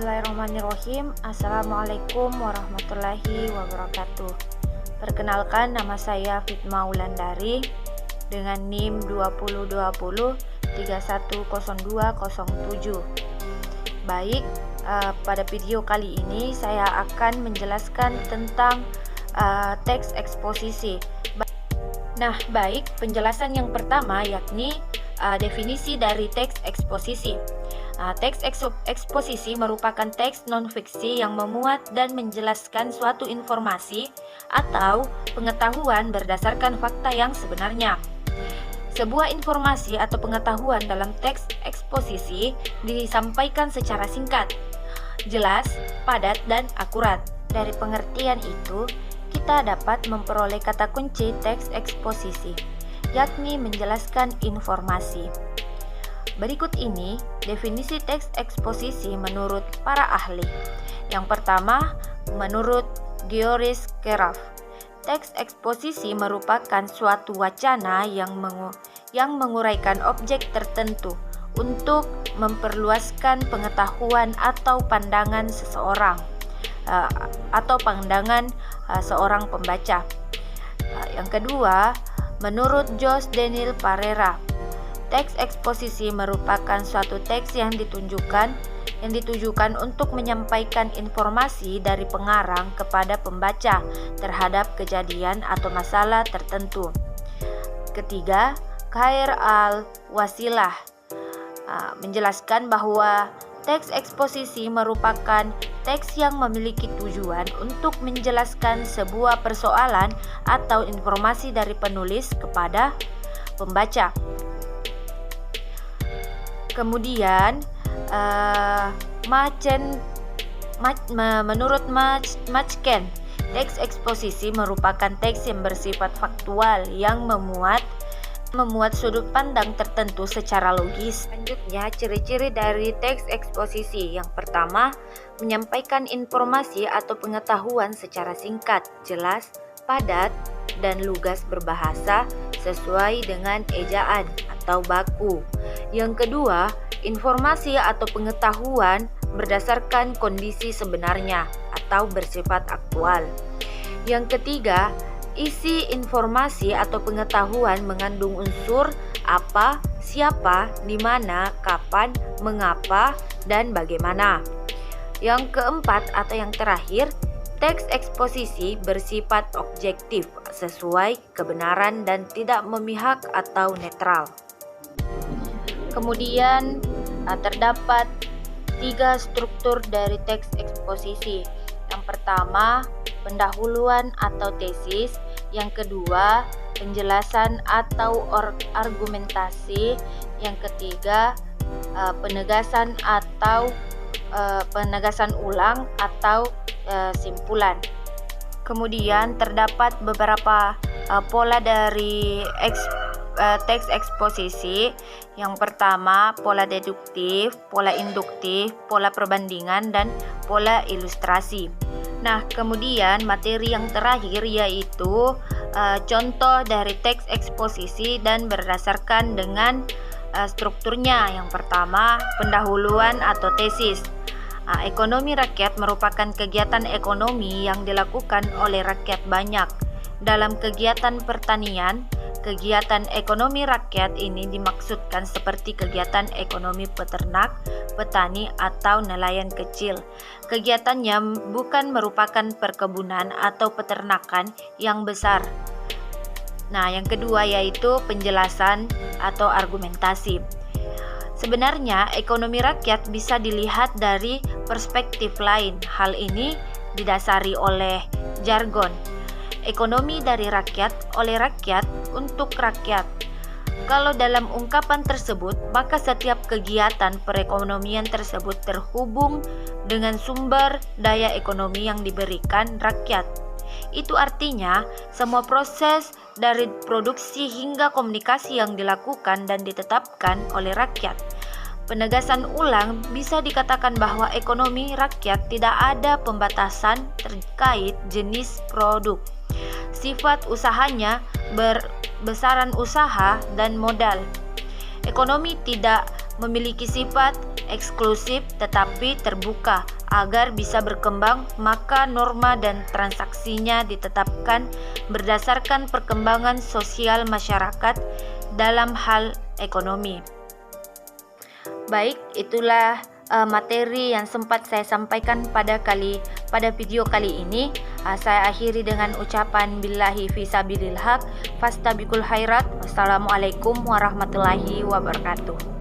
Bismillahirrahmanirrahim. Assalamualaikum warahmatullahi wabarakatuh. Perkenalkan, nama saya Fitma Wulandari dengan NIM 2020310207. Baik, pada video kali ini saya akan menjelaskan tentang teks eksposisi. Nah, baik, penjelasan yang pertama yakni definisi dari teks eksposisi. Teks eksposisi merupakan teks non-fiksi yang memuat dan menjelaskan suatu informasi atau pengetahuan berdasarkan fakta yang sebenarnya. Sebuah informasi atau pengetahuan dalam teks eksposisi disampaikan secara singkat, jelas, padat, dan akurat. Dari pengertian itu, kita dapat memperoleh kata kunci teks eksposisi, yakni menjelaskan informasi. Berikut ini definisi teks eksposisi menurut para ahli. Yang pertama, menurut Gioris Keraf, teks eksposisi merupakan suatu wacana yang menguraikan objek tertentu untuk memperluaskan pengetahuan atau pandangan seseorang seorang pembaca. Yang kedua, menurut Jose Daniel Parera, teks eksposisi merupakan suatu teks yang ditujukan untuk menyampaikan informasi dari pengarang kepada pembaca terhadap kejadian atau masalah tertentu. Ketiga, Khair al-Wasilah menjelaskan bahwa teks eksposisi merupakan teks yang memiliki tujuan untuk menjelaskan sebuah persoalan atau informasi dari penulis kepada pembaca. Kemudian menurut Machen, teks eksposisi merupakan teks yang bersifat faktual yang memuat sudut pandang tertentu secara logis. Selanjutnya, ciri-ciri dari teks eksposisi. Yang pertama, menyampaikan informasi atau pengetahuan secara singkat, jelas, padat, dan lugas berbahasa sesuai dengan ejaan atau baku. Yang kedua, informasi atau pengetahuan berdasarkan kondisi sebenarnya atau bersifat aktual. Yang ketiga, isi informasi atau pengetahuan mengandung unsur apa, siapa, di mana, kapan, mengapa, dan bagaimana. Yang keempat atau yang terakhir, teks eksposisi bersifat objektif sesuai kebenaran dan tidak memihak atau netral. Kemudian terdapat 3 struktur dari teks eksposisi. Yang pertama, pendahuluan atau tesis. Yang kedua, penjelasan atau argumentasi. Yang ketiga, penegasan ulang atau simpulan. Kemudian terdapat beberapa pola dari teks eksposisi. Yang pertama, pola deduktif, pola induktif, pola perbandingan, dan pola ilustrasi. Nah, kemudian materi yang terakhir yaitu contoh dari teks eksposisi dan berdasarkan dengan strukturnya. Yang pertama, pendahuluan atau tesis. Ekonomi rakyat merupakan kegiatan ekonomi yang dilakukan oleh rakyat banyak. Dalam kegiatan pertanian, kegiatan ekonomi rakyat ini dimaksudkan seperti kegiatan ekonomi peternak, petani, atau nelayan kecil. Kegiatannya bukan merupakan perkebunan atau peternakan yang besar. Nah, yang kedua yaitu penjelasan atau argumentasi. Sebenarnya, ekonomi rakyat bisa dilihat dari perspektif lain. Hal ini didasari oleh jargon. Ekonomi dari rakyat, oleh rakyat, untuk rakyat. Kalau dalam ungkapan tersebut, maka setiap kegiatan perekonomian tersebut terhubung dengan sumber daya ekonomi yang diberikan rakyat. Itu artinya, semua proses dari produksi hingga komunikasi yang dilakukan dan ditetapkan oleh rakyat. Penegasan ulang bisa dikatakan bahwa ekonomi rakyat tidak ada pembatasan terkait jenis produk, sifat usahanya, besaran usaha, dan modal. Ekonomi tidak memiliki sifat eksklusif tetapi terbuka agar bisa berkembang, maka norma dan transaksinya ditetapkan berdasarkan perkembangan sosial masyarakat dalam hal ekonomi. Baik, itulah materi yang sempat saya sampaikan pada video kali ini. Saya akhiri dengan ucapan billahi fisabilil haq, fastabiqul khairat. Wassalamualaikum warahmatullahi wabarakatuh.